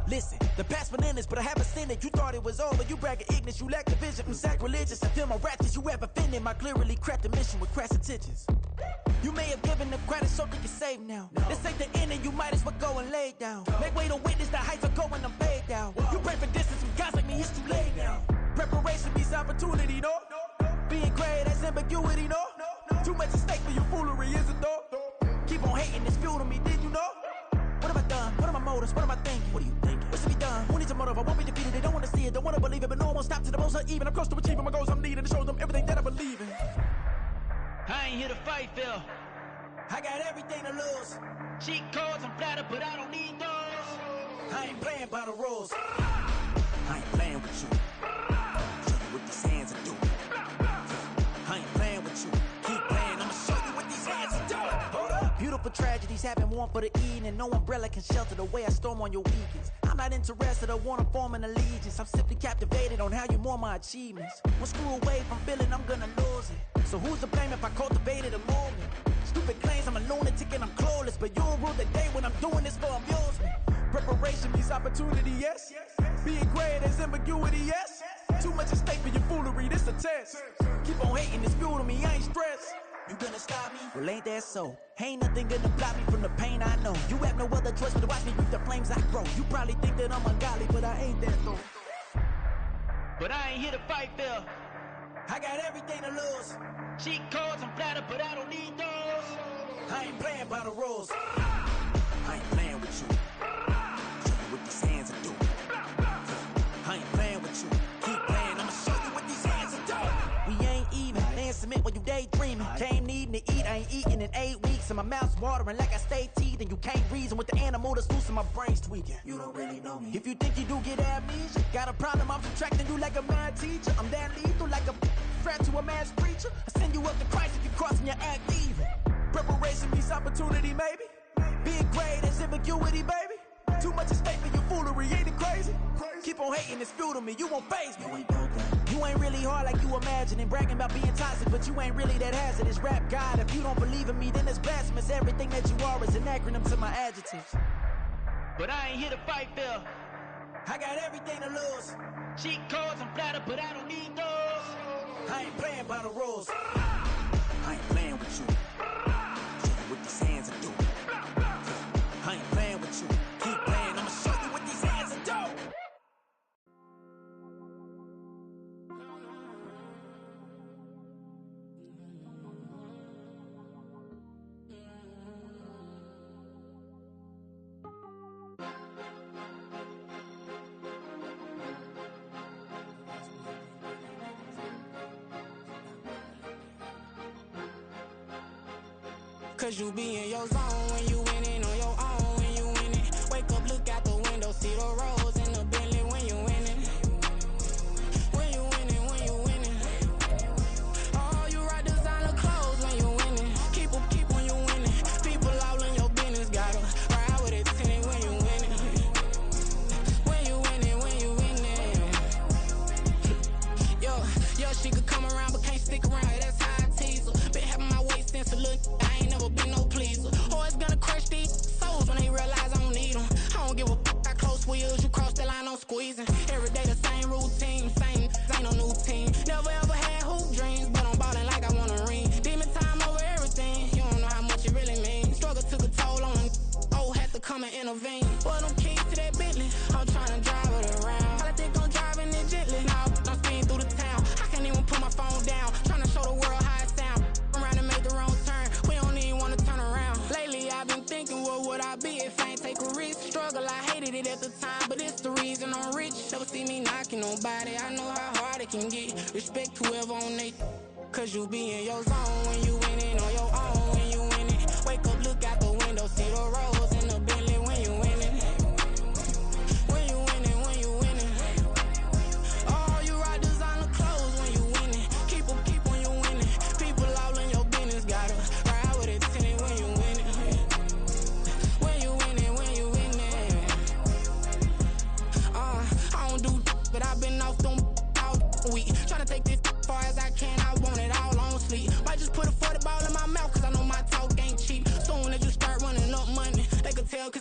Listen, the past bananas, but I haven't seen it. You thought it was over, you bragging ignorance, you lack the vision. I'm sacrilegious, I feel my ratchets, you have offended my clearly crafted mission with crass intentions. You may have given them credit, so think you're safe now. This ain't the end, and you might as well go and lay down. Make way to witness the heights are going, I'm paid down. You pray for distance from guys like me, it's too late now. Preparation means opportunity, no? Being great, that's ambiguity, no? Too much at stake for your foolery, is it though? Keep on hating, it's fuel to me, did you know? What have I done? What are my motives? What am I thinking? What are you thinking? What's to be done? Who needs a motive? I won't be defeated. They don't want to see it, don't want to believe it, but no one will stop to the most uneven. I'm close to achieving my goals. I'm needing to show them everything that I believe in. I ain't here to fight, Phil. I got everything to lose. Cheat codes, I'm flattered, but I don't need those. I ain't playing by the rules. I ain't playing with you. Show you what these hands are doing. I ain't playing with you. Keep playing, I'ma show you what these hands are doing. Hold up. Beautiful tragedies happen, one for the evening. No umbrella can shelter the way I storm on your weekends. I'm not interested, I wanna form an allegiance. I'm simply captivated on how you more my achievements. One screw away from feeling I'm gonna lose it. So who's to blame if I cultivated a movement? Stupid claims I'm a lunatic and I'm clueless, but you'll rule the day when I'm doing this for amusement. Preparation means opportunity, yes. Being great is ambiguity, yes. Too much at stake for your foolery, this a test. Keep on hating, it's fuel to me, I ain't stressed. You gonna stop me? Well, ain't that so? Ain't nothing gonna block me from the pain I know. You have no other choice but to watch me reap the flames I grow. You probably think that I'm ungodly, but I ain't that though. But I ain't here to fight, Phil. I got everything to lose. Cheat codes, I'm flattered, but I don't need those. I ain't playing by the rules. I ain't playing with you. Show you what these hands are doing. I ain't playing with you. Keep playing, I'ma show you what these hands are doing. We ain't even. They ain't submit when you daydreaming. Came needing to eat, I ain't eating in 8 weeks. And my mouth's watering like I stay teething. You can't reason with the animal that's loose and my brain's tweaking. You don't really know me. If you think you do get amnesia, got a problem, I'm subtracting you like a mad teacher. I'm that lethal like a threat to a mass preacher. I send you up to Christ if you crossing your act evil. Preparation means opportunity, maybe. Being great is ambiguity, baby. Too much at stake for your foolery, ain't it crazy? Keep on hating, it's fuel to me, you won't faze me. You ain't really hard like you imagining. Bragging about being toxic, but you ain't really that hazardous. Rap God, if you don't believe in me, then it's blasphemous. Everything that you are is an acronym to my adjectives. But I ain't here to fight, Phil. I got everything to lose. Cheat codes, I'm flattered, but I don't need those. I ain't playing by the rules. I ain't playing with you. Show you what these hands are doing. I ain't playing with you. Keep playing, I'ma show you what these hands are doing. Cause you be in your zone when you winning on your own when you winning. Wake up, look out the window, see the rose in the Bentley when you winning. When you winning, when you winning. Oh, you rock designer clothes when you winning. Keep when you winning. People all in your business, gotta ride with it tinted when you winning. When you winning, when you winning. Yo, she could come around but can't stick around, that's how I tease her. Been having my waist since a little, I ain't never been no pleaser. Always gonna crush these souls when they realize I don't need them. I don't give a f***, I close wheels, you cross the line, I'm squeezing. Every day the same routine, same, ain't no new team. Never ever had hoop dreams, but I'm ballin' like I want a ring. Demon time over everything, you don't know how much it really means. Struggle took a toll on them, had to come and intervene. Boy, them keys to that Bentley, I'm tryna drive it around. I think I'm driving it gently, now I'm speeding through the town. I can't even put my phone down, tryna show the world how it sound. Around and make the wrong turn, we don't even wanna turn around. Lately I've been thinking, what would I be if I ain't take a risk? Struggle, I hated it at the time, but it's the reason I'm rich. Never see me knocking nobody, I know how hard it can get. Respect whoever on they, cause you be in your zone when you winning on your own when you winning. Wake up, look out the window, see the rose in the Bentley when you winning. When you winning, when you winning. Oh, you rock designer clothes when you winning. Keep when you winning. People all in your business, gotta ride with it tinted when you winning. When you winning, when you winning. I don't do but I've been off them all week. Tryna take this far as I can, I want it all on sleep. Might just put a 40 ball in my mouth, cause I know my talk ain't cheap. So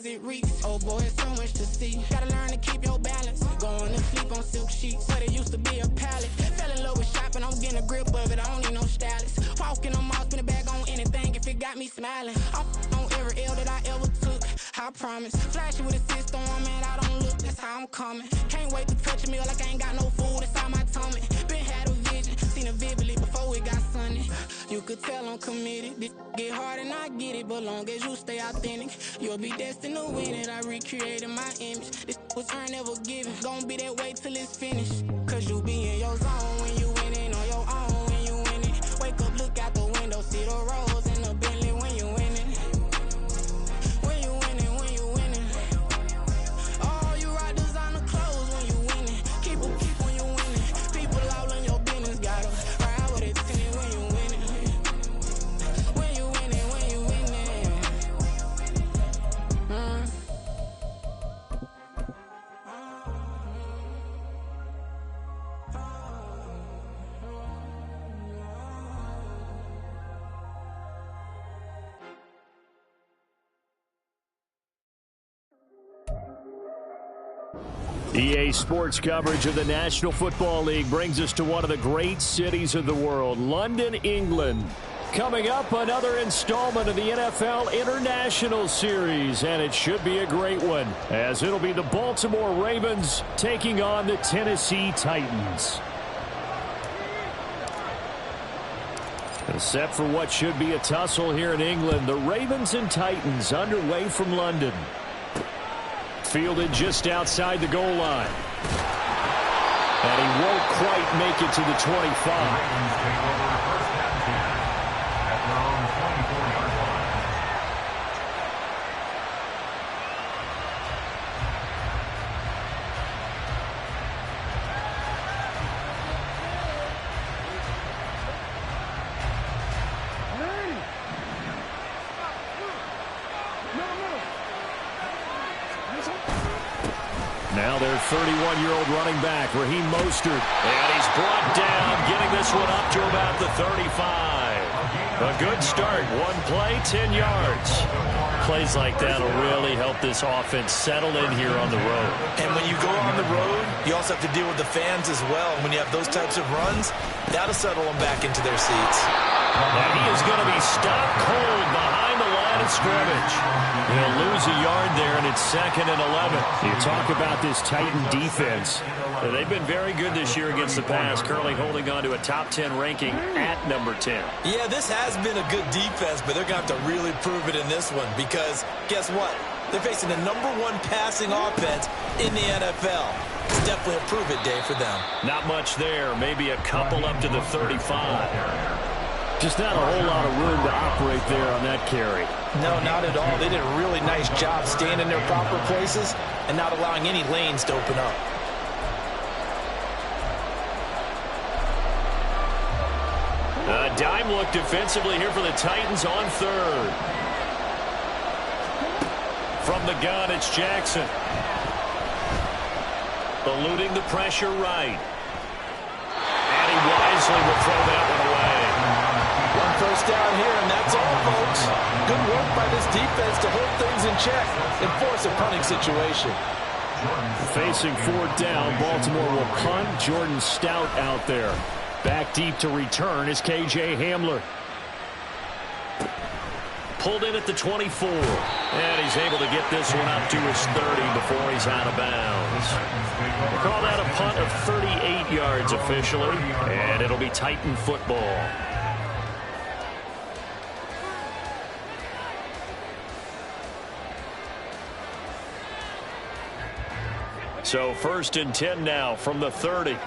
it reach. Oh boy, it's so much to see. Gotta learn to keep your balance. Going to sleep on silk sheets, but it used to be a pallet. Fell in love with shopping, I'm getting a grip of it. I don't need no stylist. Walking on mall, spin a bag on anything if it got me smiling. I'm on every L that I ever took, I promise. Flashy with a system on, man, I don't look, that's how I'm coming. Can't wait to touch a meal like I ain't got no food inside my tummy. Been had a vision, seen it vividly before it got sunny. You could tell I'm committed. This get hard and I get it, but long as you stay authentic, you'll be destined to win it. I recreated my image. This was earned, never given. Gonna be that way till it's finished. Cause you be in your zone when you winning on your own when you win it. Wake up, look out the window, see the rose in the Bentley when you winning. When you winning, when you winning. Oh, you rock designer clothes when you winning. Keep when you winning. People all in your business, gotta ride with it tenant when you winning. When you winning, when you winning. EA Sports coverage of the National Football League brings us to one of the great cities of the world, London, England. Coming up, another installment of the NFL International Series, and it should be a great one, as it'll be the Baltimore Ravens taking on the Tennessee Titans. And set for what should be a tussle here in England, the Ravens and Titans underway from London. Fielded just outside the goal line. And he won't quite make it to the 25. Now their 31-year-old running back, Raheem Mostert. And he's brought down, getting this one up to about the 35. A good start. One play, 10 yards. Plays like that will really help this offense settle in here on the road. And when you go on the road, you also have to deal with the fans as well. When you have those types of runs, that'll settle them back into their seats. And he is going to be stopped cold behind the line of scrimmage. He'll lose a yard there, and it's 2nd and 11. You talk about this Titan defense. They've been very good this year against the pass, currently holding on to a top 10 ranking at number 10. Yeah, this has been a good defense, but they're going to have to really prove it in this one because guess what? They're facing the #1 passing offense in the NFL. It's definitely a prove-it day for them. Not much there. Maybe a couple up to the 35. Just not a whole lot of room to operate there on that carry. No, not at all. They did a really nice job staying in their proper places and not allowing any lanes to open up. A dime look defensively here for the Titans on 3rd. From the gun, it's Jackson. Eluding the pressure right. And he wisely will throw that one away. One first down here, and that's all, folks. Good work by this defense to hold things in check and force a punting situation. Facing 4th down, Baltimore will punt. Jordan Stout out there. Back deep to return is K.J. Hamler. Pulled in at the 24. And he's able to get this one up to his 30 before he's out of bounds. They call that a punt of 38 yards officially. And it'll be Titan football. So 1st and 10 now from the 30.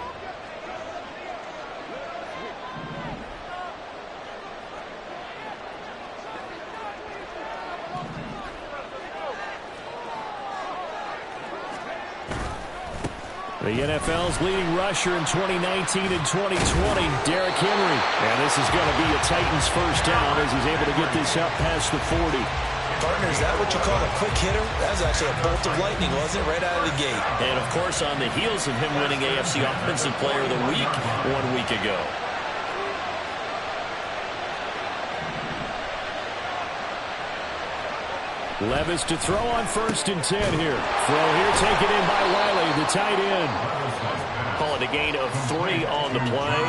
The NFL's leading rusher in 2019 and 2020, Derrick Henry. And this is going to be a Titans first down as he's able to get this up past the 40. Partner, is that what you call a quick hitter? That was actually a bolt of lightning, wasn't it? Right out of the gate. And, of course, on the heels of him winning AFC Offensive Player of the Week 1 week ago. Levis to throw on 1st and 10 here. Throw here taken in by Wiley, the tight end. Call it a gain of 3 on the play,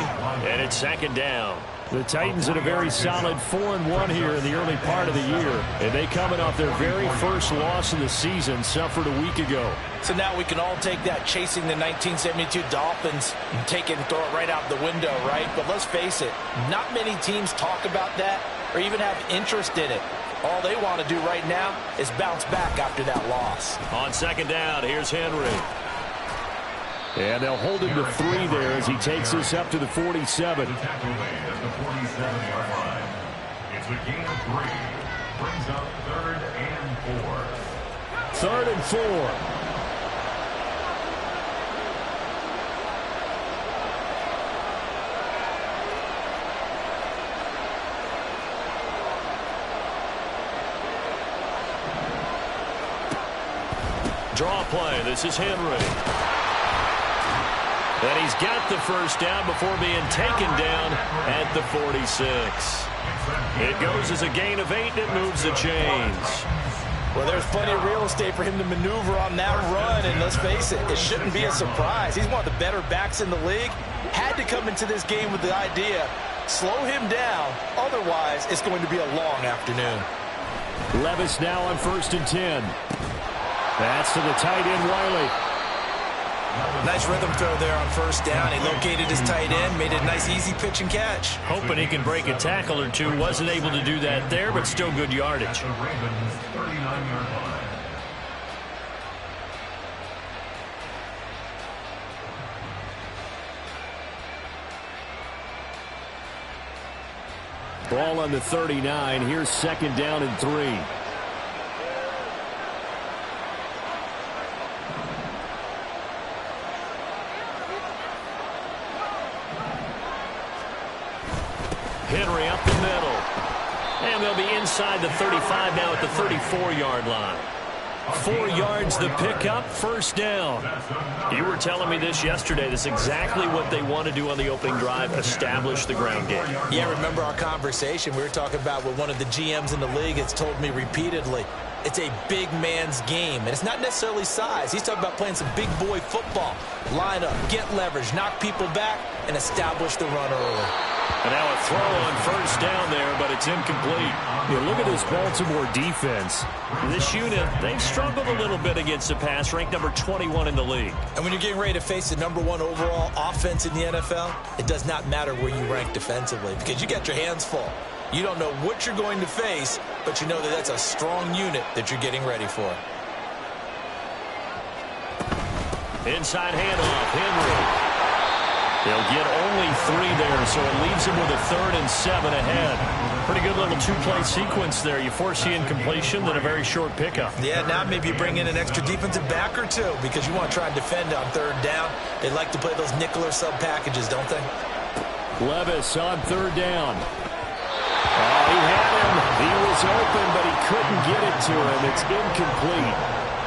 and it's 2nd down. The Titans in a very solid 4-1 here in the early part of the year. And they coming off their very first loss of the season, suffered a week ago. So now we can all take that chasing the 1972 Dolphins and take it and throw it right out the window, right? But let's face it, not many teams talk about that or even have interest in it. All they want to do right now is bounce back after that loss. On 2nd down, here's Henry. And they'll hold him to 3 there as he takes us up to the 47. It's a gain of 3. Brings up 3rd and 4. 3rd and 4. Draw play. This is Henry. And he's got the 1st down before being taken down at the 46. It goes as a gain of 8, and it moves the chains. Well, there's plenty of real estate for him to maneuver on that run, and let's face it, it shouldn't be a surprise. He's one of the better backs in the league. Had to come into this game with the idea, slow him down, otherwise it's going to be a long afternoon. Levis now on 1st and 10. That's to the tight end, Wiley. Nice rhythm throw there on 1st down. He located his tight end, made a nice easy pitch and catch. Hoping he can break a tackle or two. Wasn't able to do that there, but still good yardage. The Ravens 39-yard line. Ball on the 39. Here's 2nd down and 3. Henry up the middle. And they'll be inside the 35 now at the 34-yard line. 4 yards the pickup, 1st down. You were telling me this yesterday. This is exactly what they want to do on the opening drive, establish the ground game. Yeah, remember our conversation. We were talking about what one of the GMs in the league has told me repeatedly. It's a big man's game, and it's not necessarily size. He's talking about playing some big boy football. Line up, get leverage, knock people back, and establish the run early. And now a throw on 1st down there, but it's incomplete. Yeah, look at this Baltimore defense. This unit, they've struggled a little bit against the pass, ranked number 21 in the league. And when you're getting ready to face the number 1 overall offense in the NFL, it does not matter where you rank defensively because you got your hands full. You don't know what you're going to face, but you know that that's a strong unit that you're getting ready for. Inside handoff, Henry. They'll get only 3 there, so it leaves them with a 3rd and 7 ahead. Pretty good little 2-play sequence there. You force the incompletion, then a very short pickup. Yeah, now maybe you bring in an extra defensive back or 2 because you want to try and defend on 3rd down. They like to play those nickel or sub packages, don't they? Levis on 3rd down. Oh, he had him. He was open, but he couldn't get it to him. It's incomplete.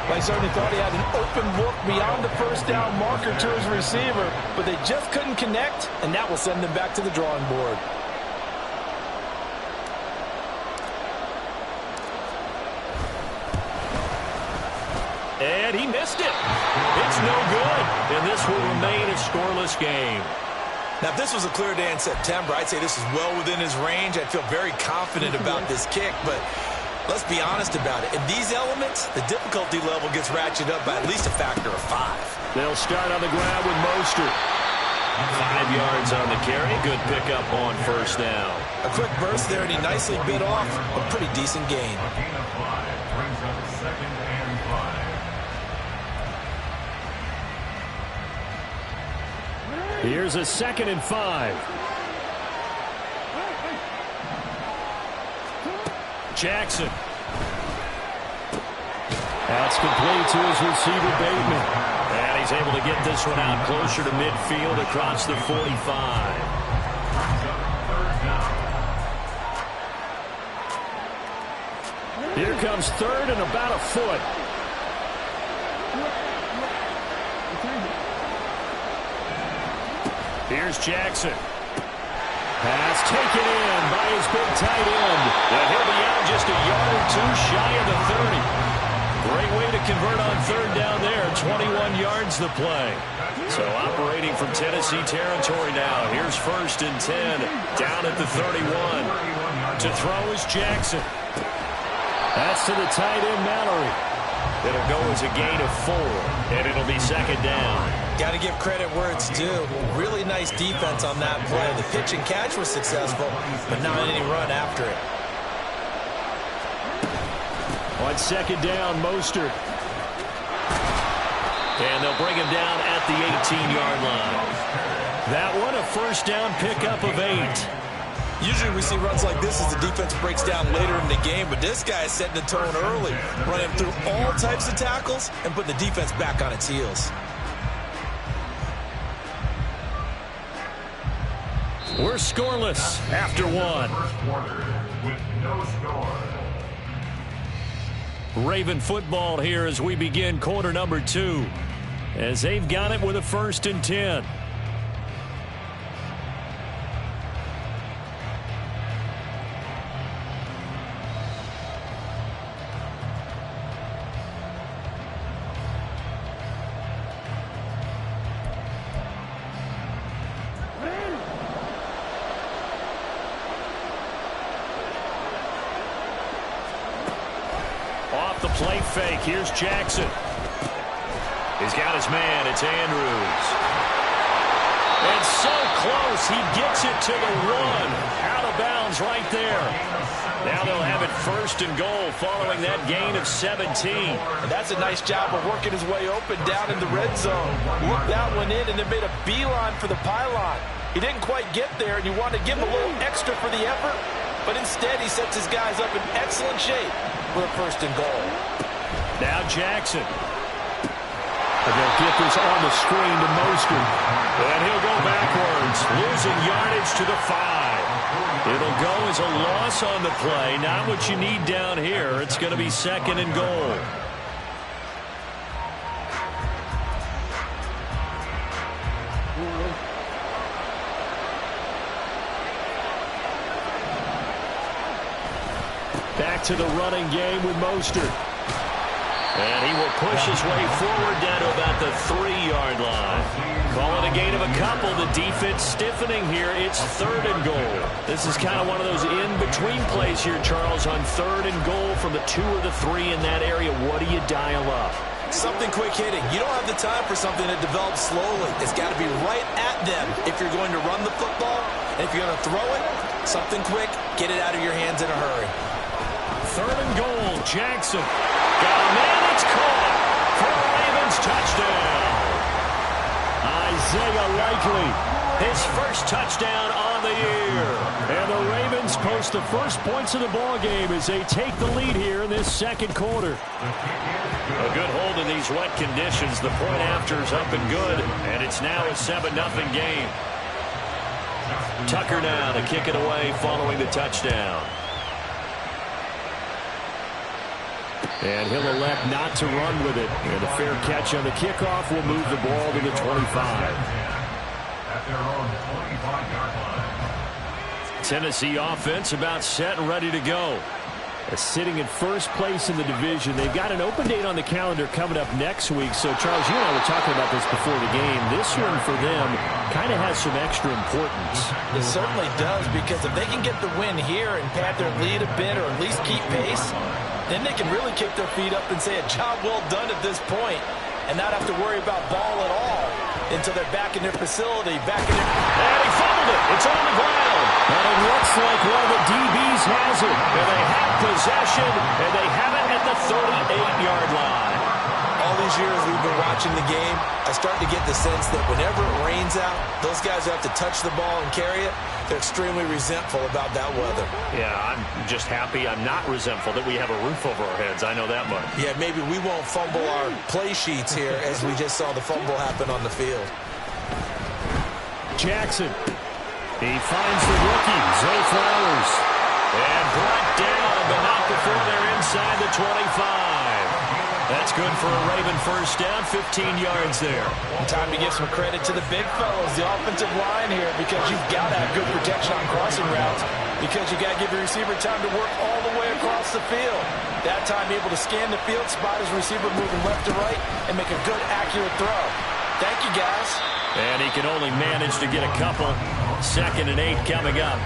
I certainly thought he had an open look beyond the 1st down marker to his receiver, but they just couldn't connect, and that will send them back to the drawing board. And he missed it. It's no good, and this will remain a scoreless game. Now, if this was a clear day in September, I'd say this is well within his range. I'd feel very confident about this kick, but let's be honest about it. In these elements, the difficulty level gets ratcheted up by at least a factor of 5. They'll start on the ground with Mostert. 5 yards on the carry. Good pickup on 1st down. A quick burst there, and he nicely bit off a pretty decent gain. A gain of 5 brings up 2nd and 5. Here's a 2nd and 5. Jackson. That's complete to his receiver, Bateman. And he's able to get this one out closer to midfield across the 45. Here comes 3rd and about a foot. Here's Jackson. Pass taken in by his big tight end. And he'll be out just a yard or 2 shy of the 30. convert on third down there. 21 yards the play. So operating from Tennessee territory now. Here's 1st and 10 down at the 31. To throw is Jackson. That's to the tight end, Mallory. It'll go as a gain of 4, and it'll be 2nd down. Got to give credit where it's due. Really nice defense on that play. The pitch and catch was successful, but not any run after it. On 2nd down, Mostert. And they'll bring him down at the 18-yard line. That one, a 1st down pickup of 8. Usually we see runs like this as the defense breaks down later in the game, but this guy is setting the tone early, running through all types of tackles and putting the defense back on its heels. We're scoreless after 1. First quarter with no score. Raven football here as we begin quarter number 2. As they've got it with a 1st and 10. Off the play fake, here's Jackson. He's got his man, it's Andrews. And so close, he gets it to the 1. Out of bounds right there. Now they'll have it 1st and goal following that gain of 17. And that's a nice job of working his way open down in the red zone. Looked that one in and then made a beeline for the pylon. He didn't quite get there, and you want to give him a little extra for the effort, but instead he sets his guys up in excellent shape for a 1st and goal. Now Jackson. And they'll get this on the screen to Mostert. And he'll go backwards, losing yardage to the 5. It'll go as a loss on the play. Not what you need down here. It's going to be 2nd and goal. Back to the running game with Mostert. And he will push his way forward down to about the 3-yard line. Call it a gain of a couple. The defense stiffening here. It's 3rd and goal. This is kind of one of those in-between plays here, Charles, on 3rd and goal from the 2 or the 3 in that area. What do you dial up? Something quick hitting. You don't have the time for something that develops slowly. It's got to be right at them if you're going to run the football. And if you're going to throw it, something quick, get it out of your hands in a hurry. 3rd and goal, Jackson. Got a man, it's caught for a Ravens touchdown. Isaiah Likely, his 1st touchdown on the year. And the Ravens post the 1st points of the ball game as they take the lead here in this 2nd quarter. A good hold in these wet conditions. The point after is up and good, and it's now a 7-0 game. Tucker now to kick it away following the touchdown. And he'll elect not to run with it. And a fair catch on the kickoff will move the ball to the 25. At their own 25-yard line. Tennessee offense about set and ready to go. Sitting in 1st place in the division. They've got an open date on the calendar coming up next week. So, Charles, you and I were talking about this before the game. This one for them kind of has some extra importance. It certainly does, because if they can get the win here and pad their lead a bit or at least keep pace, then they can really kick their feet up and say a job well done at this point and not have to worry about ball at all until they're back in their facility, back in their... And he fumbled it. It's on the ground. And it looks like one of the DBs has it. And they have possession, and they have it at the 38-yard line. All these years we've been watching the game, I start to get the sense that whenever it rains out, those guys who have to touch the ball and carry it, they're extremely resentful about that weather. Yeah, I'm just happy I'm not resentful that we have a roof over our heads. I know that much. Yeah, maybe we won't fumble our play sheets here as we just saw the fumble happen on the field. Jackson. He finds the rookie, Zay Flowers. And brought down, but not before they're inside the 25. That's good for a Raven first down, 15 yards there. Time to give some credit to the big fellows, the offensive line here, because you've got to have good protection on crossing routes, because you got to give your receiver time to work all the way across the field. That time able to scan the field, spot his receiver moving left to right, and make a good, accurate throw. Thank you, guys. And he can only manage to get a couple. 2nd and 8 coming up.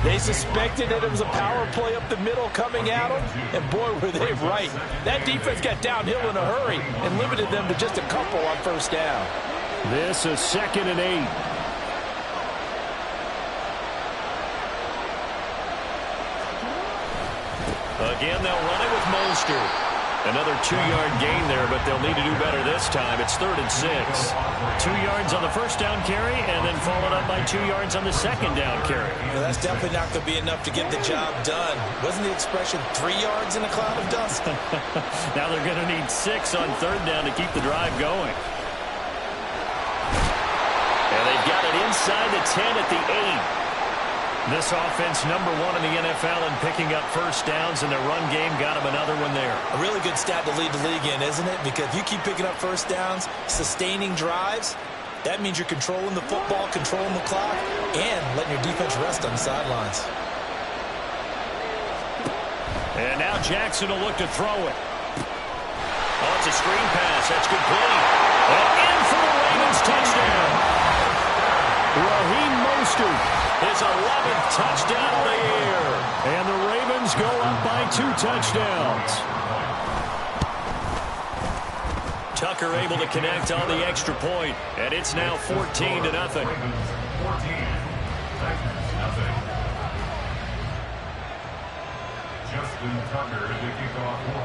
They suspected that it was a power play up the middle coming at them, and boy, were they right. That defense got downhill in a hurry and limited them to just a couple on first down. This is 2nd and 8. Again, they'll run it with Mostert. Another 2-yard gain there, but they'll need to do better this time. It's 3rd and 6. 2 yards on the first down carry, and then followed up by 2 yards on the second down carry. Well, that's definitely not going to be enough to get the job done. Wasn't the expression 3 yards in a cloud of dust? Now they're going to need 6 on 3rd down to keep the drive going. And they've got it inside the 10 at the 8. This offense #1 in the NFL in picking up first downs, and their run game got them another one there. A really good stat to lead the league in, isn't it? Because if you keep picking up first downs, sustaining drives, that means you're controlling the football, controlling the clock, and letting your defense rest on the sidelines. And now Jackson will look to throw it. Oh, it's a screen pass. That's complete. And in for the Ravens touchdown. Raheem Mostert. His 11th touchdown of the year. And the Ravens go up by 2 touchdowns. Tucker able to connect on the extra point, and it's now 14-0.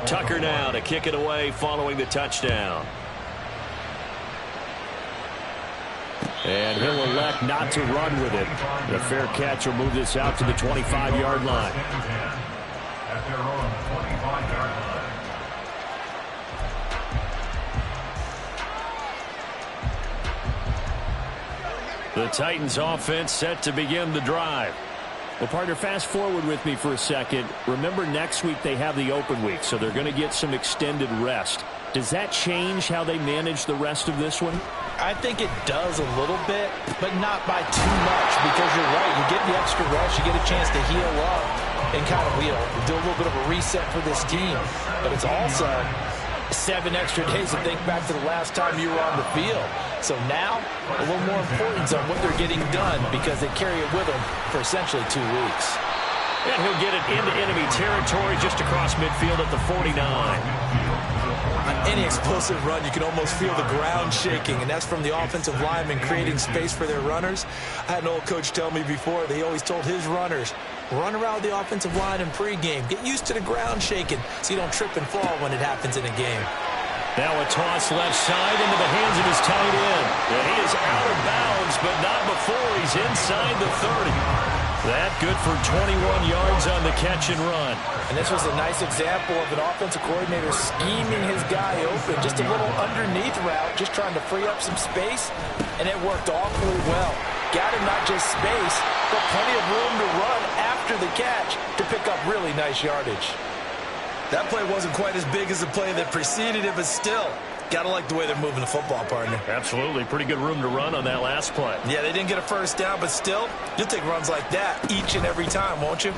Tucker now to kick it away following the touchdown. And he'll elect not to run with it. The fair catch will move this out to the 25-yard line. At their own 25-yard line. The Titans offense set to begin the drive. Well, partner, fast forward with me for a second. Remember, next week they have the open week, so they're going to get some extended rest. Does that change how they manage the rest of this one? I think it does a little bit, but not by too much, because you're right. You get the extra rest, you get a chance to heal up and kind of, do a little bit of a reset for this team. But it's also 7 extra days to think back to the last time you were on the field. So now, a little more importance on what they're getting done, because they carry it with them for essentially 2 weeks. And he'll get it into enemy territory just across midfield at the 49. On any explosive run, you can almost feel the ground shaking, and that's from the offensive linemen creating space for their runners. I had an old coach tell me before, he always told his runners, run around the offensive line in pregame. Get used to the ground shaking so you don't trip and fall when it happens in a game. Now a toss left side into the hands of his tight end. And he is out of bounds, but not before he's inside the 30. That good for 21 yards on the catch and run. And this was a nice example of an offensive coordinator scheming his guy open. Just a little underneath route, just trying to free up some space, and it worked awfully well. Got him not just space, but plenty of room to run after the catch to pick up really nice yardage. That play wasn't quite as big as the play that preceded it, but still, gotta like the way they're moving the football, partner. Absolutely. Pretty good room to run on that last play. Yeah, they didn't get a first down, but still, you'll take runs like that each and every time, won't you?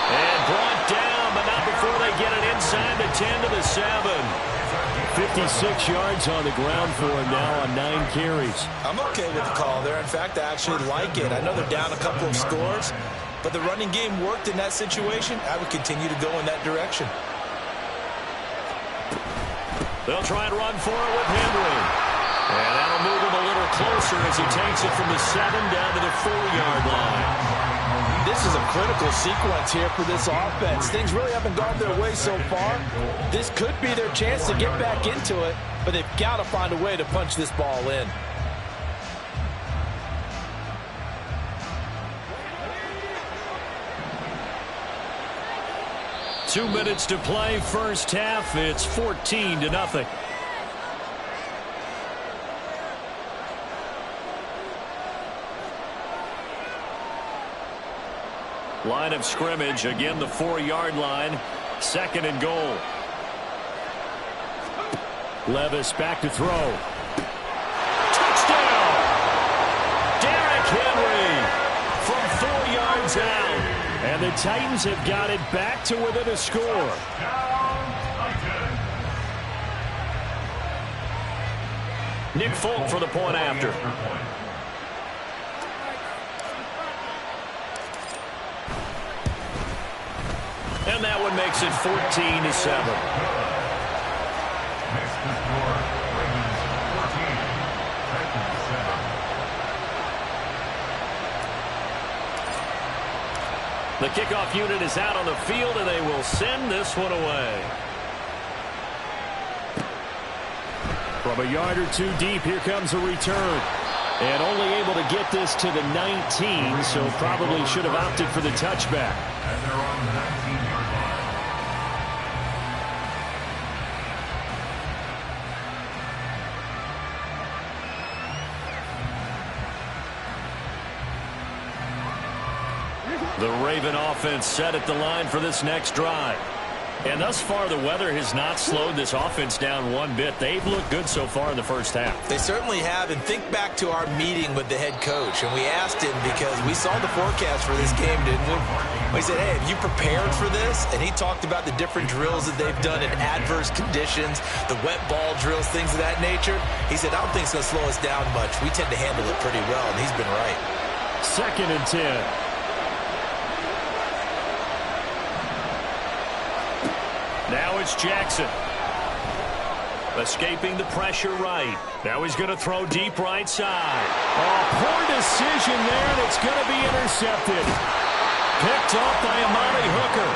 And brought down, but not before they get it inside the 10 to the 7. 56 yards on the ground for him now on 9 carries. I'm okay with the call there. In fact, I actually like it. I know they're down a couple of scores, but the running game worked in that situation. I would continue to go in that direction. They'll try and run for it with Henry. And that'll move him a little closer as he takes it from the 7 down to the 4-yard line. This is a critical sequence here for this offense. Things really haven't gone their way so far. This could be their chance to get back into it, but they've got to find a way to punch this ball in. Two minutes to play, first half. It's 14-0. Line of scrimmage, again the 4-yard line. Second and goal. Levis back to throw. Touchdown! Derrick Henry from 4 yards out. And the Titans have got it back to within a score. Nick Folk for the point after. And that one makes it 14-7. The kickoff unit is out on the field, and they will send this one away. From a yard or two deep, here comes a return. And only able to get this to the 19, so probably should have opted for the touchback. And they're on the 19-yard line. The Raven offense set at the line for this next drive. And thus far, the weather has not slowed this offense down one bit. They've looked good so far in the first half. They certainly have. And think back to our meeting with the head coach. And we asked him because we saw the forecast for this game, didn't we? We said, hey, have you prepared for this? And he talked about the different drills that they've done in adverse conditions, the wet ball drills, things of that nature. He said, I don't think it's going to slow us down much. We tend to handle it pretty well, and he's been right. 2nd and 10. Now it's Jackson. Escaping the pressure right. Now he's going to throw deep right side. Oh, poor decision there, and it's going to be intercepted. Picked off by Amani Hooker.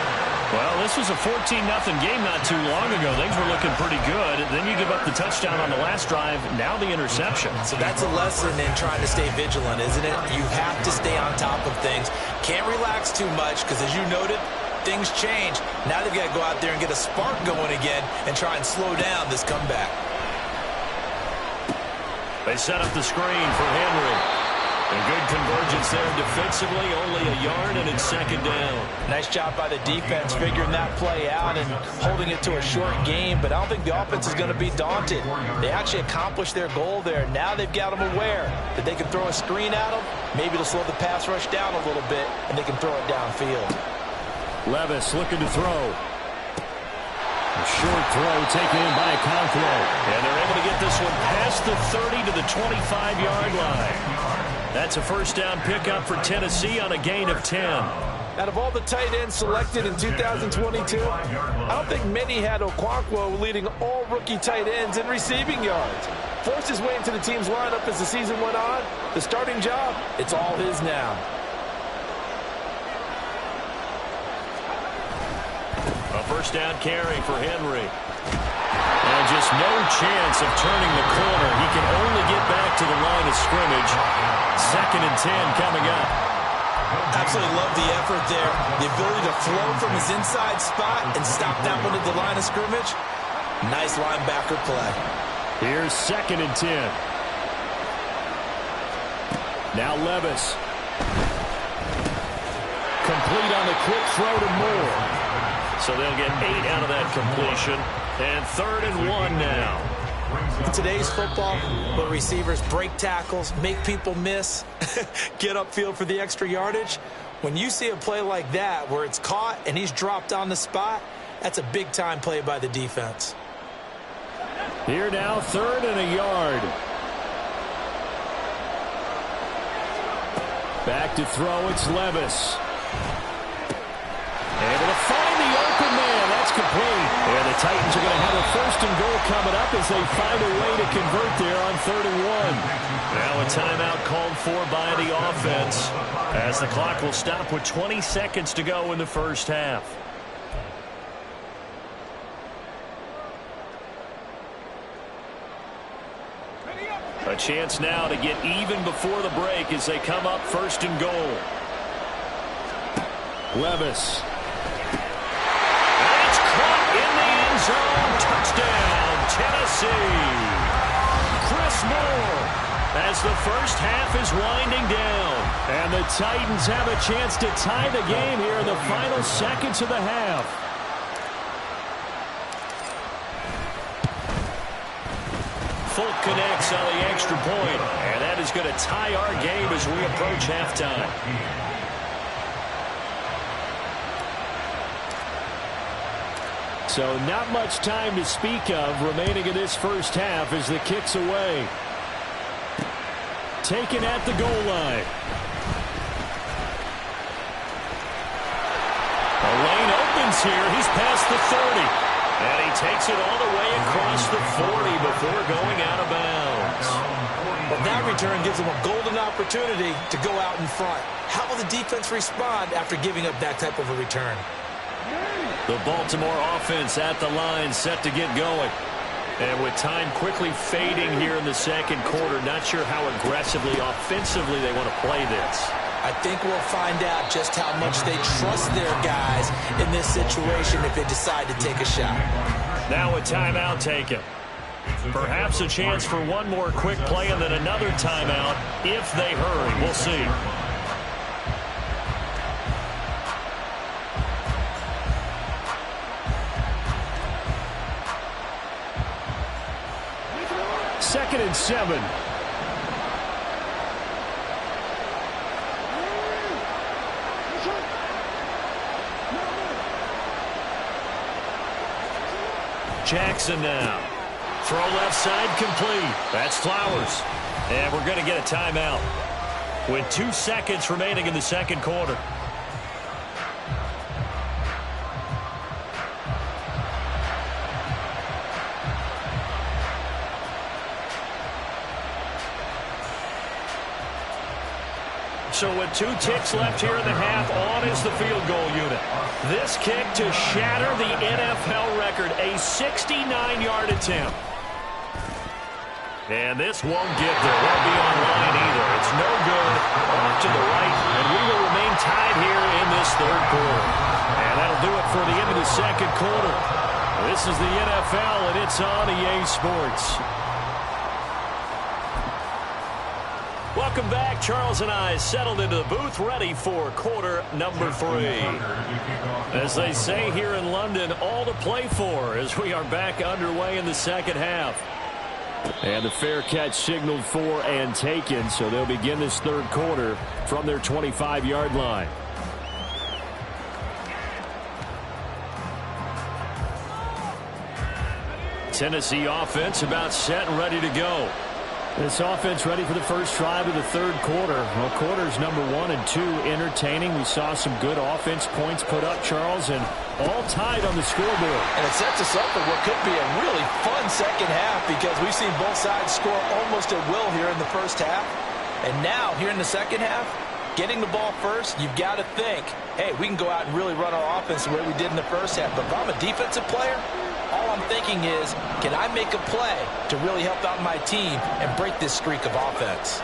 Well, this was a 14-0 game not too long ago. Things were looking pretty good. Then you give up the touchdown on the last drive. Now the interception. So that's a lesson in trying to stay vigilant, isn't it? You have to stay on top of things. Can't relax too much because, as you noted, things change. Now they've got to go out there and get a spark going again and try and slow down this comeback. They set up the screen for Henry. And good convergence there defensively, only a yard, and it's 2nd down. Nice job by the defense figuring that play out and holding it to a short game, but I don't think the offense is going to be daunted. They actually accomplished their goal there. Now they've got them aware that they can throw a screen at them. Maybe it'll slow the pass rush down a little bit, and they can throw it downfield. Levis looking to throw. A short throw taken in by Okonkwo. And they're able to get this one past the 30 to the 25-yard line. That's a first down pickup for Tennessee on a gain of 10. Out of all the tight ends selected in 2022, I don't think many had Okonkwo leading all rookie tight ends in receiving yards. Forced his way into the team's lineup as the season went on. The starting job, it's all his now. A first down carry for Henry. And just no chance of turning the corner. He can only get back to the line of scrimmage. 2nd and 10 coming up. Absolutely love the effort there. The ability to flow from his inside spot and stop that one at the line of scrimmage. Nice linebacker play. Here's 2nd and 10. Now Levis. Complete on the quick throw to Moore. So they'll get 8 out of that completion. And 3rd and 1 now. In today's football, where receivers break tackles, make people miss, get upfield for the extra yardage, when you see a play like that where it's caught and he's dropped on the spot, that's a big-time play by the defense. Here now, 3rd and a yard. Back to throw, it's Levis. Able to find the open man. That's complete. And the Titans are going to have a 1st and goal coming up as they find a way to convert there on 3rd and 1. Now a timeout called for by the offense as the clock will stop with 20 seconds to go in the first half. A chance now to get even before the break as they come up 1st and goal. Levis. That's caught in the end zone. Touchdown, Tennessee. Chris Moore as the first half is winding down. And the Titans have a chance to tie the game here in the final seconds of the half. Folk connects on the extra point, and that is going to tie our game as we approach halftime. So not much time to speak of remaining in this first half as the kick's away. Taken at the goal line. The lane opens here. He's past the 30. And he takes it all the way across the 40 before going out of bounds. Well, that return gives them a golden opportunity to go out in front. How will the defense respond after giving up that type of a return? The Baltimore offense at the line, set to get going. And with time quickly fading here in the second quarter, not sure how aggressively, offensively they want to play this. I think we'll find out just how much they trust their guys in this situation if they decide to take a shot. Now a timeout taken. Perhaps a chance for one more quick play and then another timeout if they hurry. We'll see. Second and 7. Jackson now. Throw left side complete. That's Flowers. And we're going to get a timeout with 2 seconds remaining in the second quarter. So with 2 ticks left here in the half, on is the field goal unit. This kick to shatter the NFL record, a 69-yard attempt. And this won't get there. Won't be online either. It's no good. Off to the right, and we will remain tied here in this third quarter. And that'll do it for the end of the second quarter. This is the NFL, and it's on EA Sports. Welcome back. Charles and I settled into the booth, ready for quarter number 3. As they say here in London, all to play for as we are back underway in the second half. And the fair catch signaled for and taken, so they'll begin this third quarter from their 25-yard line. Tennessee offense about set and ready to go. This offense ready for the first drive of the third quarter. Well, quarters number 1 and 2 entertaining. We saw some good offense points put up, Charles, and all tied on the scoreboard. And it sets us up for what could be a really fun second half because we've seen both sides score almost at will here in the first half. And now, here in the second half, getting the ball first, you've got to think, hey, we can go out and really run our offense the way we did in the first half. But if I'm a defensive player, all I'm thinking is, can I make a play to really help out my team and break this streak of offense?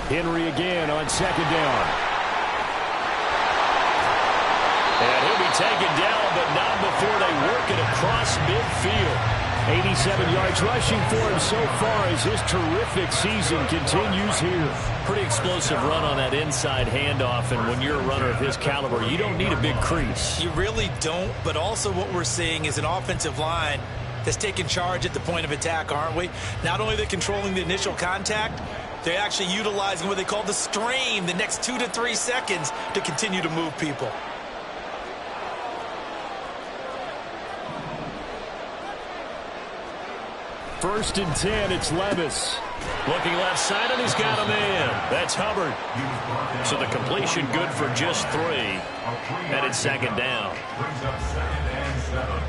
Henry again on second down. And he'll be taken down, but not before they work it across midfield. 87 yards rushing for him so far as this terrific season continues here. Pretty explosive run on that inside handoff, and when you're a runner of his caliber, you don't need a big crease. You really don't, but also what we're seeing is an offensive line that's taking charge at the point of attack, aren't we? Not only are they controlling the initial contact, they're actually utilizing what they call the strain, the next 2 to 3 seconds to continue to move people. First and 10, it's Levis. Looking left side, and he's got a man. That's Hubbard. So the completion good for just 3. And it's second down. Brings up 2nd and 7.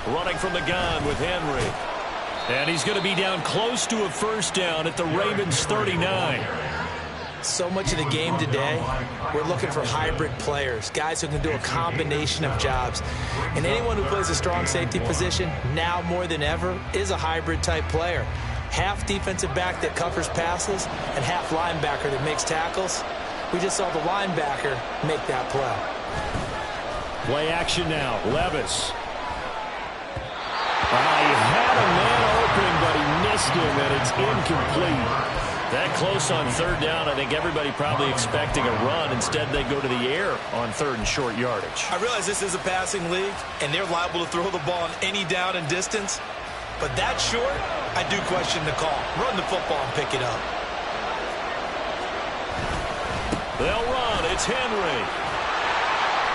Running from the gun with Henry. And he's going to be down close to a first down at the Ravens 39. So much of the game today, we're looking for hybrid players, guys who can do a combination of jobs. And anyone who plays a strong safety position, now more than ever, is a hybrid type player. Half defensive back that covers passes and half linebacker that makes tackles. We just saw the linebacker make that play. Play action now. Levis. He had a man open, but he missed him, and it's incomplete. That close on third down, I think everybody probably expecting a run. Instead, they go to the air on third and short yardage. I realize this is a passing league, and they're liable to throw the ball on any down and distance. But that short, I do question the call. Run the football and pick it up. They'll run. It's Henry.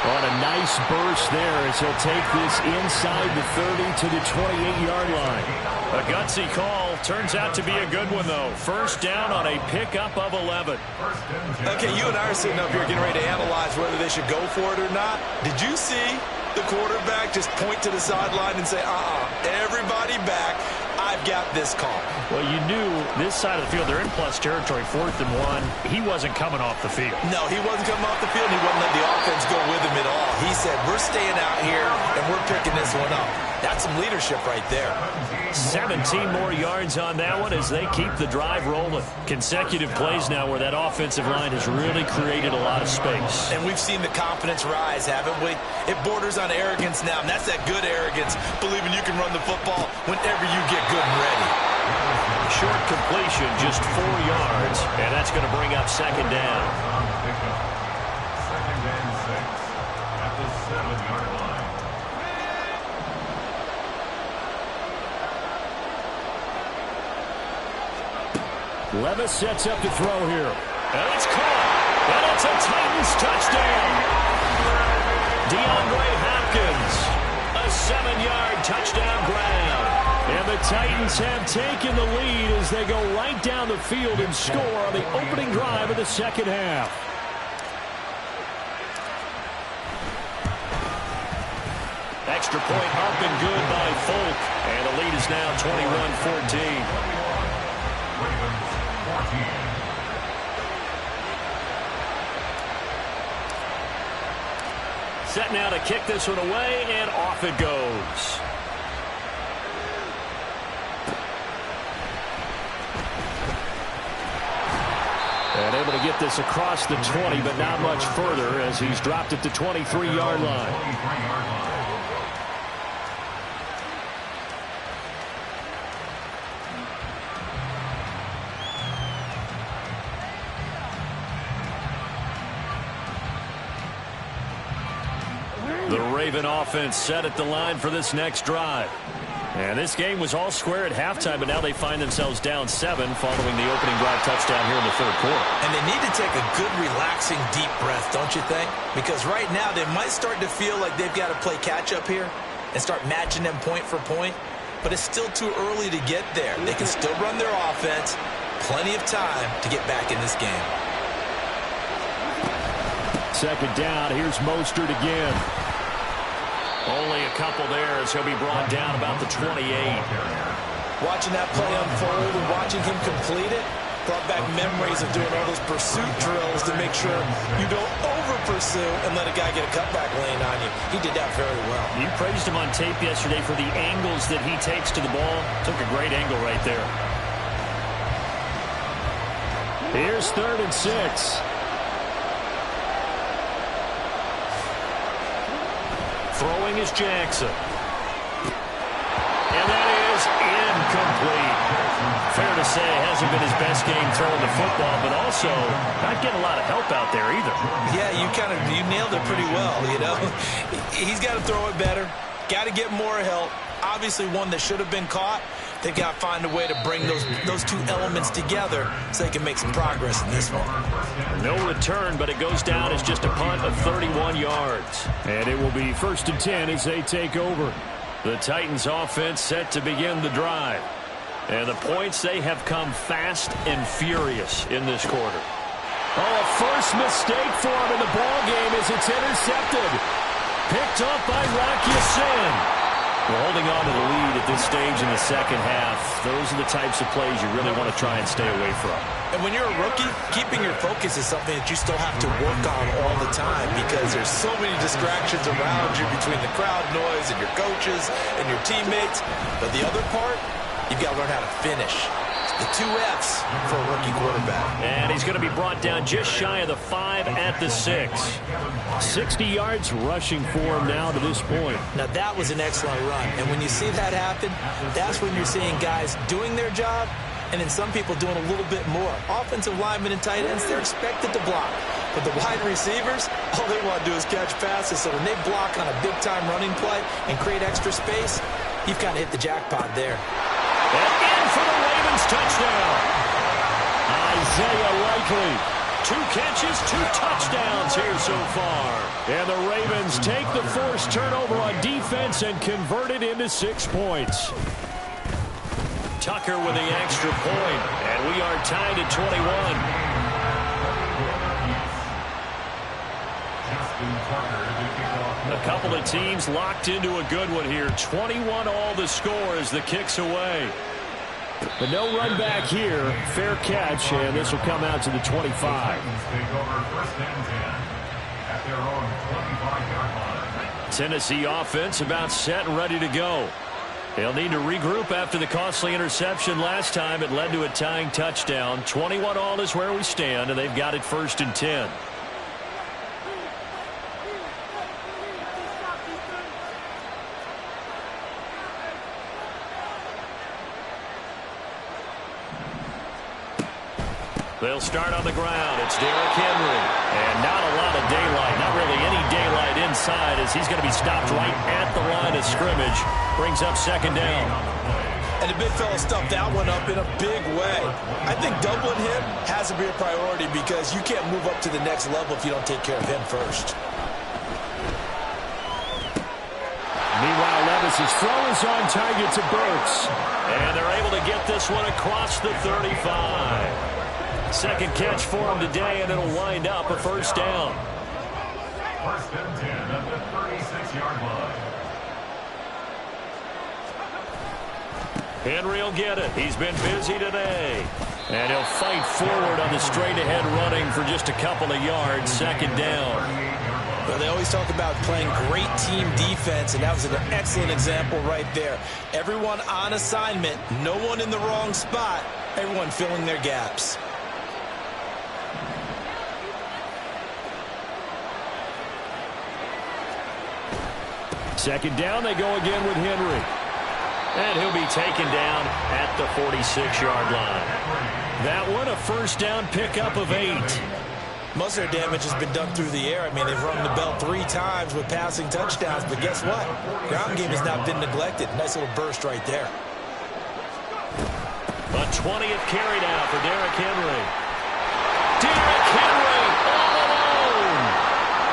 On a nice burst there as he'll take this inside the 30 to the 28-yard line. A gutsy call. Turns out to be a good one, though. First down on a pickup of 11. Okay, you and I are sitting up here getting ready to analyze whether they should go for it or not. Did you see the quarterback just point to the sideline and say, everybody back, I've got this call? Well, you knew this side of the field, they're in plus territory, 4th and 1. He wasn't coming off the field. No, he wasn't coming off the field. He wouldn't let the offense go with him at all. He said, we're staying out here, and we're picking this one up. That's some leadership right there. 17 more yards on that one as they keep the drive rolling. Consecutive plays now where that offensive line has really created a lot of space. And we've seen the confidence rise, haven't we? It borders on arrogance now, and that's that good arrogance, believing you can run the football whenever you get good and ready. Short completion, just 4 yards, and that's going to bring up second down. Second and 6 at the 7-yard line. Levis sets up to throw here. And it's caught. And it's a Titans touchdown. DeAndre Hopkins. A 7-yard touchdown grab. And the Titans have taken the lead as they go right down the field and score on the opening drive of the second half. Extra point up and good by Folk. And the lead is now 21-14. Set now to kick this one away, and off it goes. And able to get this across the 20, but not much further as he's dropped it to 23-yard line. The Raven offense set at the line for this next drive. And this game was all square at halftime, but now they find themselves down 7 following the opening drive touchdown here in the third quarter. And they need to take a good, relaxing, deep breath, don't you think? Because right now they might start to feel like they've got to play catch-up here and start matching them point for point. But it's still too early to get there. They can still run their offense. Plenty of time to get back in this game. Second down, here's Mostert again. Only a couple there as he'll be brought down about the 28. Watching that play unfold and watching him complete it brought back memories of doing all those pursuit drills to make sure you don't over-pursue and let a guy get a cutback lane on you. He did that very well. You praised him on tape yesterday for the angles that he takes to the ball. Took a great angle right there. Here's 3rd and 6. Throwing is Jackson. And that is incomplete. Fair to say, hasn't been his best game throwing the football, but also not getting a lot of help out there either. Yeah, you nailed it pretty well, you know. He's got to throw it better. Got to get more help. Obviously one that should have been caught. They've got to find a way to bring those two elements together so they can make some progress in this one. No return, but it goes down as just a punt of 31 yards. And it will be 1st and 10 as they take over. The Titans offense set to begin the drive. And the points, they have come fast and furious in this quarter. Oh, a first mistake for him in the ball game as it's intercepted. Picked up by Rock Ya-Sin. Well, holding on to the lead at this stage in the second half, those are the types of plays you really want to try and stay away from. And when you're a rookie, keeping your focus is something that you still have to work on all the time because there's so many distractions around you between the crowd noise and your coaches and your teammates. But the other part, you've got to learn how to finish. The 2 Fs for a rookie quarterback. And he's going to be brought down just shy of the 5 at the 6. 60 yards rushing for him now to this point. Now, that was an excellent run. And when you see that happen, that's when you're seeing guys doing their job and then some people doing a little bit more. Offensive linemen and tight ends, they're expected to block. But the wide receivers, all they want to do is catch passes. So when they block on a big-time running play and create extra space, you've kind of hit the jackpot there. And in for the Ravens touchdown. Isaiah Likely. 2 catches, 2 touchdowns here so far. And the Ravens take the forced turnover on defense and convert it into 6 points. Tucker with the extra point, and we are tied at 21. A couple of teams locked into a good one here. 21 all the score as the kick's away. But no run back here. Fair catch, and this will come out to the 25. Tennessee offense about set and ready to go. They'll need to regroup after the costly interception last time. It led to a tying touchdown. 21 all is where we stand, and they've got it 1st and 10. They'll start on the ground. It's Derrick Henry. And not a lot of daylight. Not really any daylight inside as he's going to be stopped right at the line of scrimmage. Brings up 2nd down. And the big fella stuffed that one up in a big way. I think doubling him has to be a priority because you can't move up to the next level if you don't take care of him first. Meanwhile, Levis's throw is on target to Burks. And they're able to get this one across the 35. 2nd catch for him today, and it'll wind up a 1st down. 1st and 10 at the 36-yard line. Henry will get it. He's been busy today. And he'll fight forward on the straight-ahead running for just a couple of yards. 2nd down. Well, they always talk about playing great team defense, and that was an excellent example right there. Everyone on assignment, no one in the wrong spot, everyone filling their gaps. 2nd down, they go again with Henry. And he'll be taken down at the 46-yard line. That one, a 1st down pickup of 8. Most of their damage has been done through the air. I mean, they've rung the bell 3 times with passing touchdowns, but guess what? Ground game has not been neglected. Nice little burst right there. A 20th carry now for Derrick Henry. Derrick Henry all alone.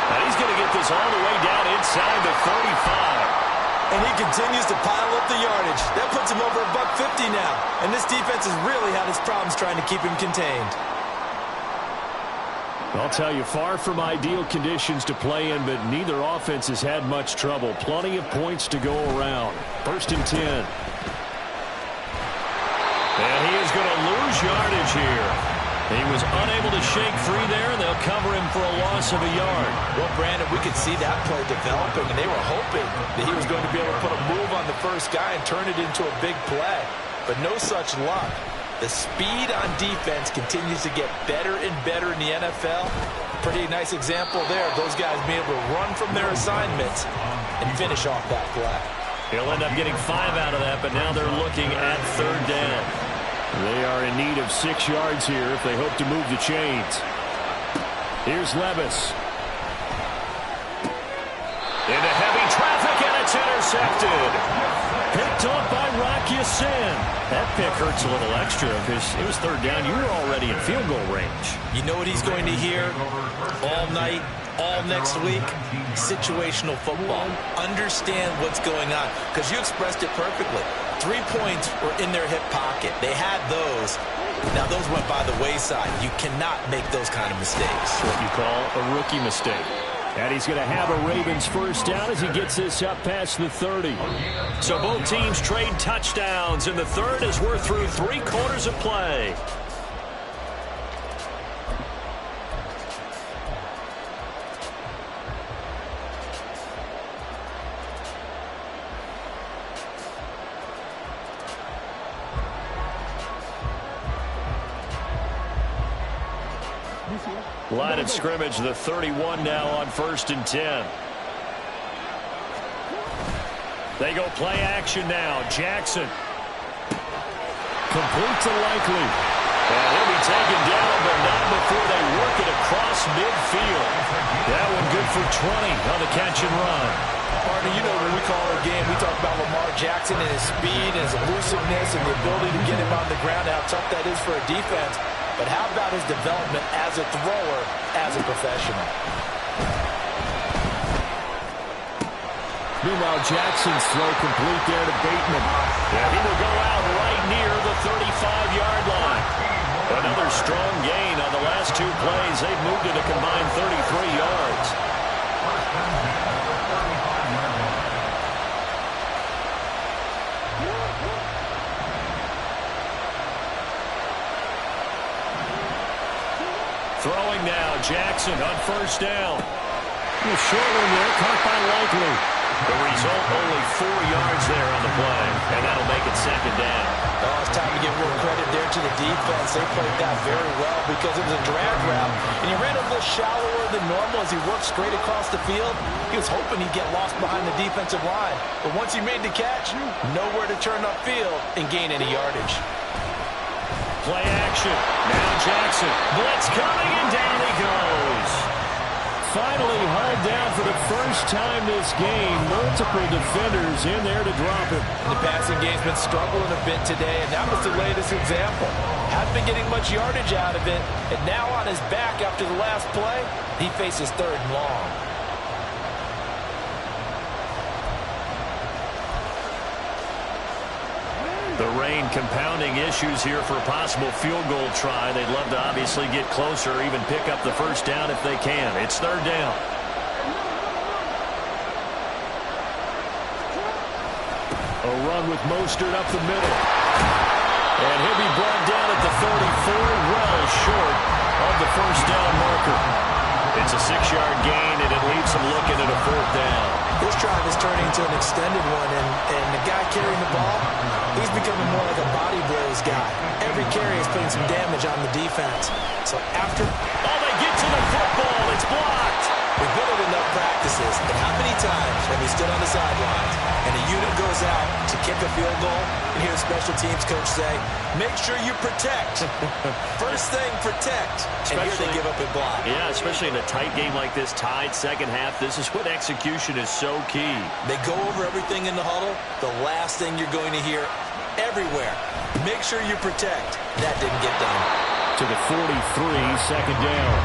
Now he's going to get this all the way down inside the 35. And he continues to pile up the yardage. That puts him over $150 now. And this defense has really had its problems trying to keep him contained. I'll tell you, far from ideal conditions to play in, but neither offense has had much trouble. Plenty of points to go around. 1st and 10. And he is going to lose yardage here. He was unable to shake free there, and they'll cover him for a loss of a yard. Well, Brandon, we could see that play developing, and they were hoping that he was going to be able to put a move on the first guy and turn it into a big play. But no such luck. The speed on defense continues to get better and better in the NFL. Pretty nice example there of those guys being able to run from their assignments and finish off that play. He'll end up getting 5 out of that, but now they're looking at 3rd down. They are in need of 6 yards here if they hope to move the chains. Here's Levis. Into heavy traffic, and it's intercepted. Picked up by Rock Ya-Sin. That pick hurts a little extra because it was 3rd down. You were already in field goal range. You know what he's going to hear all night, all next week? Situational football. Understand what's going on because you expressed it perfectly. 3 points were in their hip pocket. They had those. Now, those went by the wayside. You cannot make those kind of mistakes. What you call a rookie mistake. And he's going to have a Ravens 1st down as he gets this up past the 30. So both teams trade touchdowns in the 3rd as we're through 3 quarters of play. Line of scrimmage, the 31 now on 1st and 10. They go play action now. Jackson. Complete to Likely. And he'll be taken down, but not before they work it across midfield. That one good for 20 on the catch and run. Partner, you know when we call a game, we talk about Lamar Jackson and his speed and his elusiveness and the ability to get him on the ground, how tough that is for a defense. But how about his development as a thrower, as a professional? Meanwhile, Jackson's throw complete there to Bateman. Yeah, he will go out right near the 35-yard line. Another strong gain on the last 2 plays. They've moved it a combined 33 yards. Throwing now, Jackson on 1st down. A short one there, caught by Likely. The result, only 4 yards there on the play, and that'll make it 2nd down. Oh, it's time to give real credit there to the defense. They played that very well because it was a drag route, and he ran a little shallower than normal as he worked straight across the field. He was hoping he'd get lost behind the defensive line, but once he made the catch, nowhere to turn upfield and gain any yardage. Play action. Now Jackson. Blitz coming, and down he goes. Finally hauled down for the first time this game. Multiple defenders in there to drop him. The passing game's been struggling a bit today, and that was the latest example. Hasn't been getting much yardage out of it, and now on his back after the last play, he faces 3rd and long. The rain compounding issues here for a possible field goal try. They'd love to obviously get closer, even pick up the 1st down if they can. It's 3rd down. A run with Mostert up the middle. And he'll be brought down at the 34, well short of the 1st down marker. It's a 6-yard gain, and it leaves them looking at a 4th down. This drive is turning into an extended one, and the guy carrying the ball, he's becoming more like a body blows guy. Every carry is putting some damage on the defense. So after... Oh, they get to the football. It's blocked. We've been at enough practices, and how many times have we stood on the sidelines and a unit goes out to kick a field goal and hear a special teams coach say, make sure you protect. First thing, protect. And here they give up a block. Yeah, especially in a tight game like this, tied 2nd half. This is what execution is so key. They go over everything in the huddle. The last thing you're going to hear everywhere, make sure you protect. That didn't get done. To the 43, 2nd down.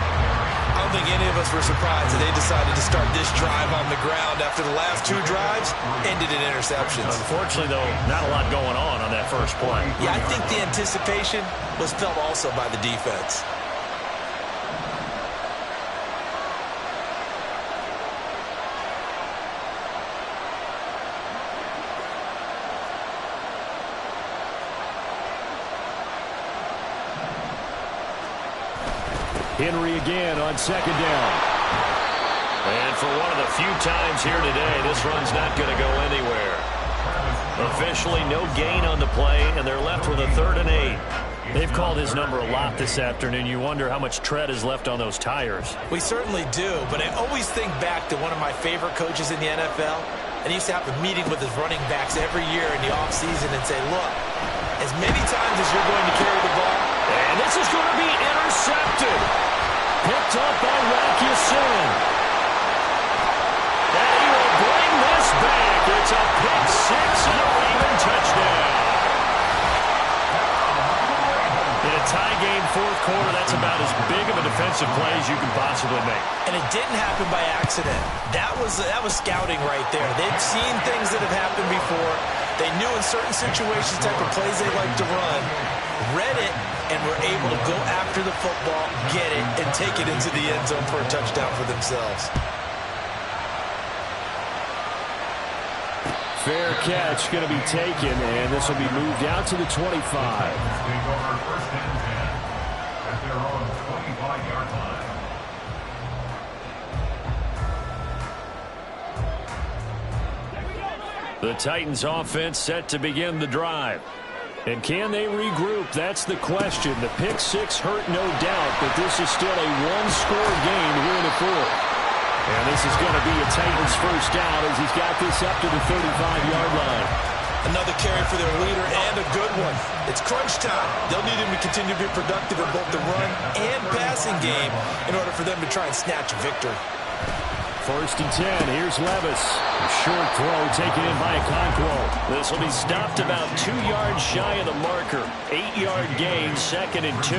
I don't think any of us were surprised that they decided to start this drive on the ground after the last 2 drives ended in interceptions. Unfortunately, though, not a lot going on that first play. Yeah, I think the anticipation was felt also by the defense. Henry again on 2nd down. And for one of the few times here today, this run's not going to go anywhere. Officially, no gain on the play, and they're left with a 3rd and 8. They've called his number a lot this afternoon. You wonder how much tread is left on those tires. We certainly do, but I always think back to one of my favorite coaches in the NFL, and he used to have a meeting with his running backs every year in the offseason and say, look, as many times as you're going to carry the ball, and this is going to be intercepted. Picked up by Rakusin. And he will bring this back. It's a pick 6 and a Raven touchdown. In a tie game, 4th quarter, that's about as big of a defensive play as you can possibly make. And it didn't happen by accident. That was scouting right there. They've seen things that have happened before. They knew in certain situations type of plays they like to run, read it, and were able to go after the football, get it, and take it into the end zone for a touchdown for themselves. Fair catch going to be taken, and this will be moved out to the 25. Take over 1st and 10 at their own 25-yard line. The Titans offense set to begin the drive. And can they regroup? That's the question. The pick six hurt, no doubt, but this is still a one-score game here in the fourth. And this is going to be a Titans first down as he's got this up to the 35-yard line. Another carry for their leader and a good one. It's crunch time. They'll need him to continue to be productive in both the run and passing game in order for them to try and snatch a victory. 1st and 10. Here's Levis. A short throw taken in by Okonkwo. This will be stopped about 2 yards shy of the marker. 8-yard gain, 2nd and 2.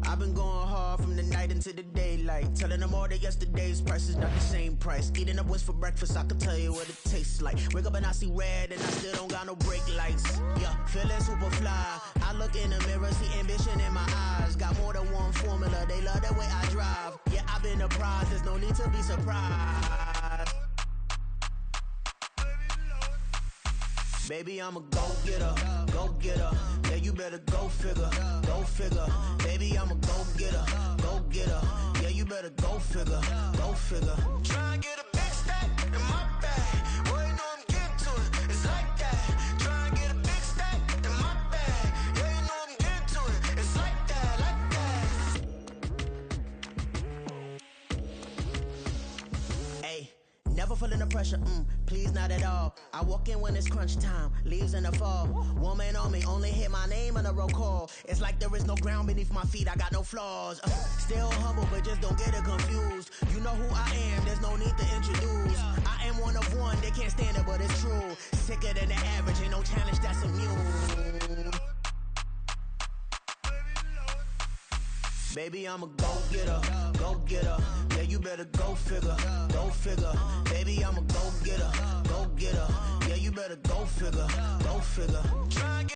I've been going hard from the night into the daylight, telling them all that yesterday's price is not the same price. Eating up wings for breakfast, I can tell you what it tastes like. Wake up and I see red and I still don't got no brake lights. Yeah, feeling super fly. I look in the mirror, see ambition in my eyes. Got more than one formula, they love the way I drive. Yeah, I've been apprised, there's no need to be surprised. Baby, I'm a go-getter, go-getter. Yeah, you better go figure, go figure. Baby, I'm a go-getter, go-getter. Yeah, you better go figure, go figure. Try and get a big stack in my bag. Boy, you know I'm getting to it, it's like that. Try and get a big stack in my bag. Yeah, you know I'm getting to it, it's like that, like that. Hey. Never feeling the pressure, please not at all. I walk in when it's crunch time, leaves in the fall. Woman on me, only hit my name on a roll call. It's like there is no ground beneath my feet, I got no flaws. Still humble, but just don't get it confused. You know who I am, there's no need to introduce. I am one of one, they can't stand it, but it's true. Sicker than the average, ain't no challenge that's immune. Baby, I'm a go-getter, go-getter. Yeah, you better go figure, go figure. Baby, I'm a go-getter, go-getter. Yeah, you better go figure, go figure.